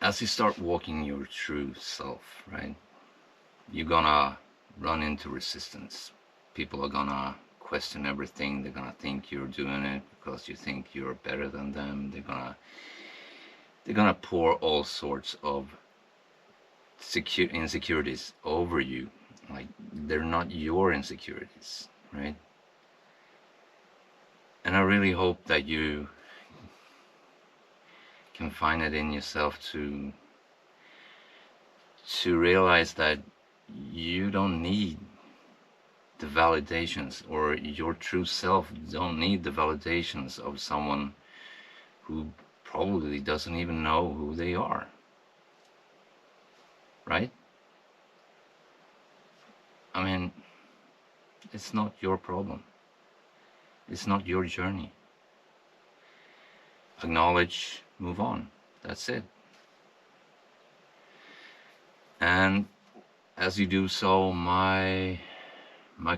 as you start walking your true self, right, you're gonna run into resistance. People are gonna question everything. They're gonna think you're doing it because you think you're better than them. They're gonna pour all sorts of insecurities over you. Like, they're not your insecurities, right? And I really hope that you can find it in yourself to realize that you don't need the validations, or your true self don't need the validations of someone who probably doesn't even know who they are, right? I mean, it's not your problem. It's not your journey. Acknowledge, move on. That's it. And as you do so, my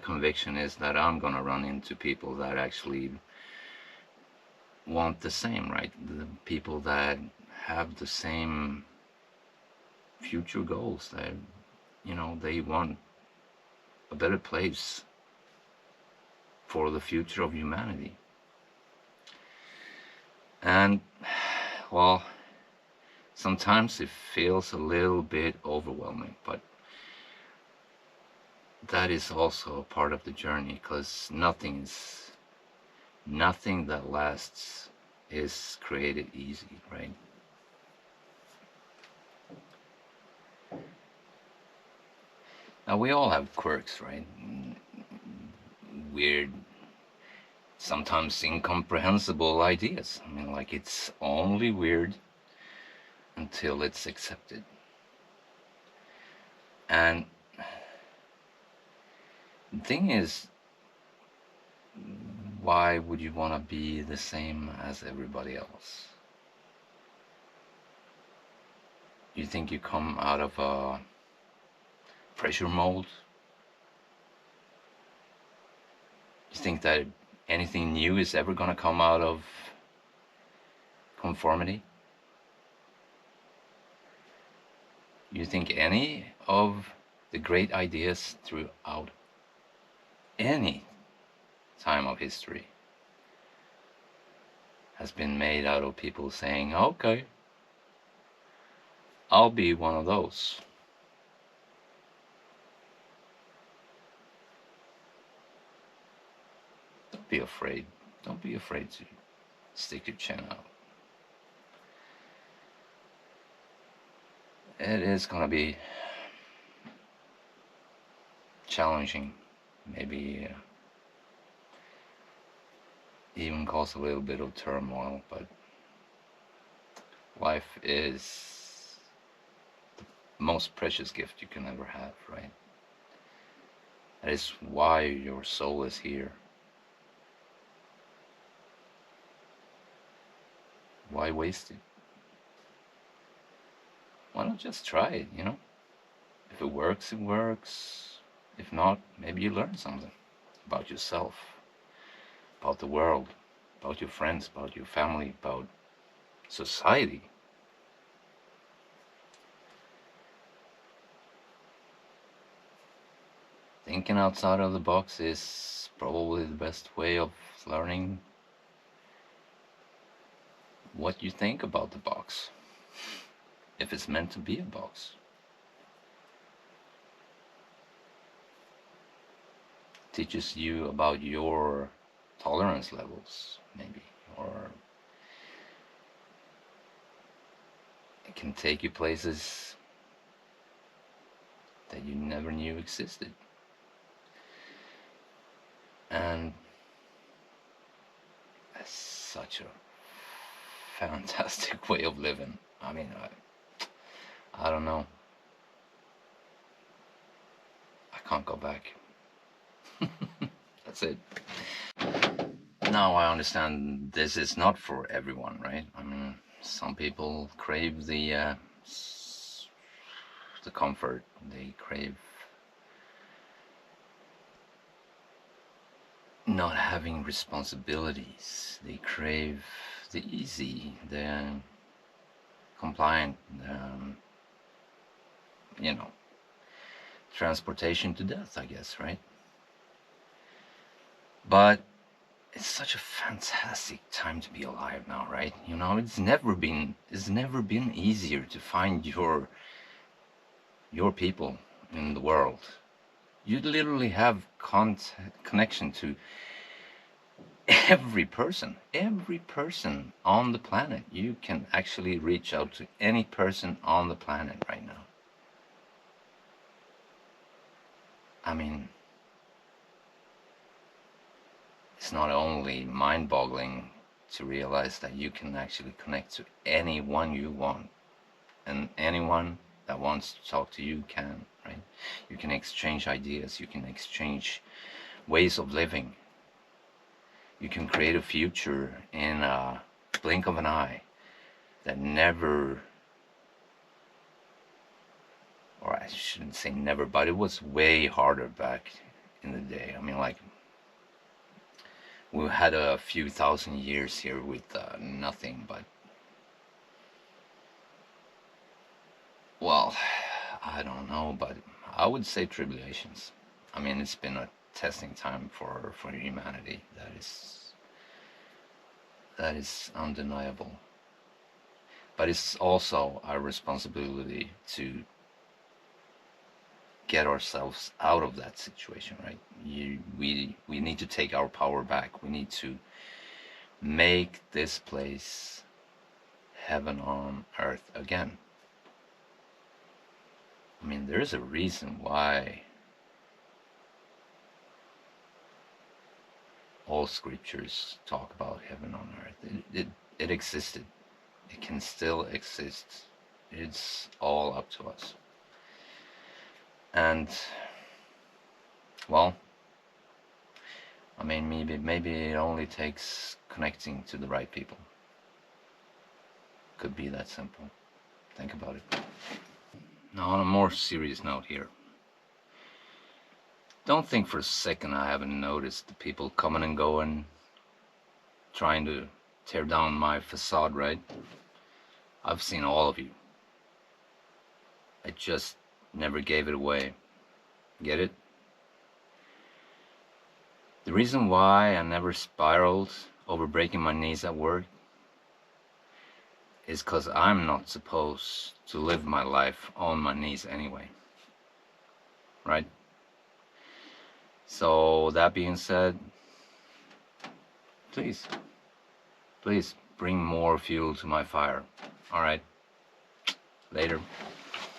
conviction is that I'm gonna run into people that actually want the same, right? The people that have the same future goals, that, they want a better place for the future of humanity. And, well, sometimes it feels a little bit overwhelming, but that is also a part of the journey, because nothing that lasts is created easy, right? Now, we all have quirks, right? Weird, sometimes incomprehensible ideas. I mean, like, it's only weird until it's accepted. And the thing is, why would you want to be the same as everybody else? You think you come out of a pressure mold? You think that anything new is ever going to come out of conformity? You think any of the great ideas throughout any time of history has been made out of people saying, okay, I'll be one of those? Don't be afraid. Don't be afraid to stick your chin out. It is going to be challenging, maybe even cause a little bit of turmoil, but life is the most precious gift you can ever have, right? That is why your soul is here. Why waste it? Why not just try it, If it works, it works. If not, maybe you learn something about yourself, about the world, about your friends, about your family, about society. Thinking outside of the box is probably the best way of learning what you think about the box, if it's meant to be a box. Teaches you about your tolerance levels, maybe, or it can take you places that you never knew existed. And that's such a fantastic way of living. I mean, I don't know. I can't go back. That's it. Now I understand this is not for everyone, right? I mean, some people crave the comfort. They crave not having responsibilities. They crave the easy, the compliant, you know, transportation to death, I guess, right? But it's such a fantastic time to be alive now, right? You know, it's never been easier to find your people in the world. You literally have connection to every person on the planet. You can actually reach out to any person on the planet right now. I mean, it's not only mind-boggling to realize that you can actually connect to anyone you want, and anyone that wants to talk to you can, right? You can exchange ideas, you can exchange ways of living. You can create a future in a blink of an eye that never, or I shouldn't say never, but it was way harder back in the day. I mean, like, we had a few thousand years here with nothing but, well, I don't know, but I would say tribulations. I mean, it's been a testing time for humanity. That is undeniable. But it's also our responsibility to get ourselves out of that situation, right? We need to take our power back. We need to make this place heaven on earth again. I mean, there's a reason why all scriptures talk about heaven on earth. It existed. It can still exist. It's all up to us. And, well, I mean, maybe it only takes connecting to the right people. Could be that simple. Think about it. Now, on a more serious note here, don't think for a second I haven't noticed the people coming and going, trying to tear down my facade, right? I've seen all of you. I just never gave it away. Get it? The reason why I never spiraled over breaking my knees at work is because I'm not supposed to live my life on my knees anyway. Right? So, that being said, please bring more fuel to my fire. Alright? Later.